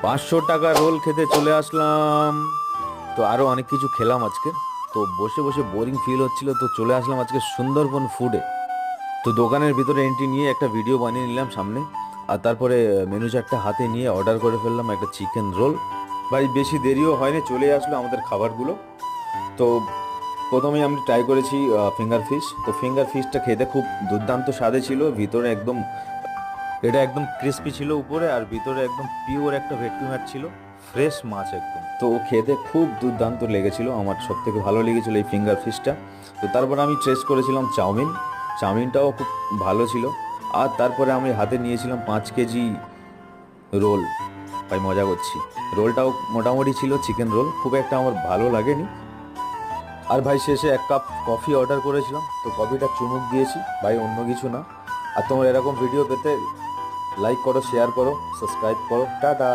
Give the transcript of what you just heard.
500 টাকা রোল খেতে চলে আসলাম। তো আরও অনেক কিছু খেলাম আজকে। তো বসে বসে বোরিং ফিল হচ্ছিল, তো চলে আসলাম আজকে সুন্দরবন ফুডে। তো দোকানের ভিতরে এন্ট্রি নিয়ে একটা ভিডিও বানিয়ে নিলাম সামনে। আর তারপরে মেনু চার্টটা হাতে নিয়ে অর্ডার করে ফেললাম একটা চিকেন রোল। ভাই বেশি দেরিও হয়নি, চলে আসলো আমাদের খাবারগুলো। তো প্রথমেই আমি ট্রাই করেছি ফিঙ্গার ফিশ। তো ফিঙ্গার ফিশটা খেতে খুব দুর্দান্ত স্বাদে ছিল। ভিতরে একদম, এটা একদম ক্রিস্পি ছিল উপরে, আর ভিতরে একদম পিওর একটা ভেটকি মাছ ছিল, ফ্রেশ মাছ একদম। তো খেতে খুব দুর্দান্ত লেগেছিল, আমার সব থেকে ভালো লেগেছিল এই ফিঙ্গার ফিশটা। তো তারপর আমি টেস্ট করেছিলাম চাউমিন। চাউমিনটাও খুব ভালো ছিল। আর তারপরে আমি হাতে নিয়েছিলাম 5 কেজি রোল। ভাই মজা করছি, রোলটাও মোটামুটি ছিল, চিকেন রোল খুব একটা আমার ভালো লাগেনি। আর ভাই শেষে 1 কাপ কফি অর্ডার করেছিলাম, তো কফিটা চুমুক দিয়েছি ভাই, অন্য কিছু না। আর তোমার এরকম ভিডিও পেতে লাইক করো, শেয়ার করো, সাবস্ক্রাইব করো। টাটা।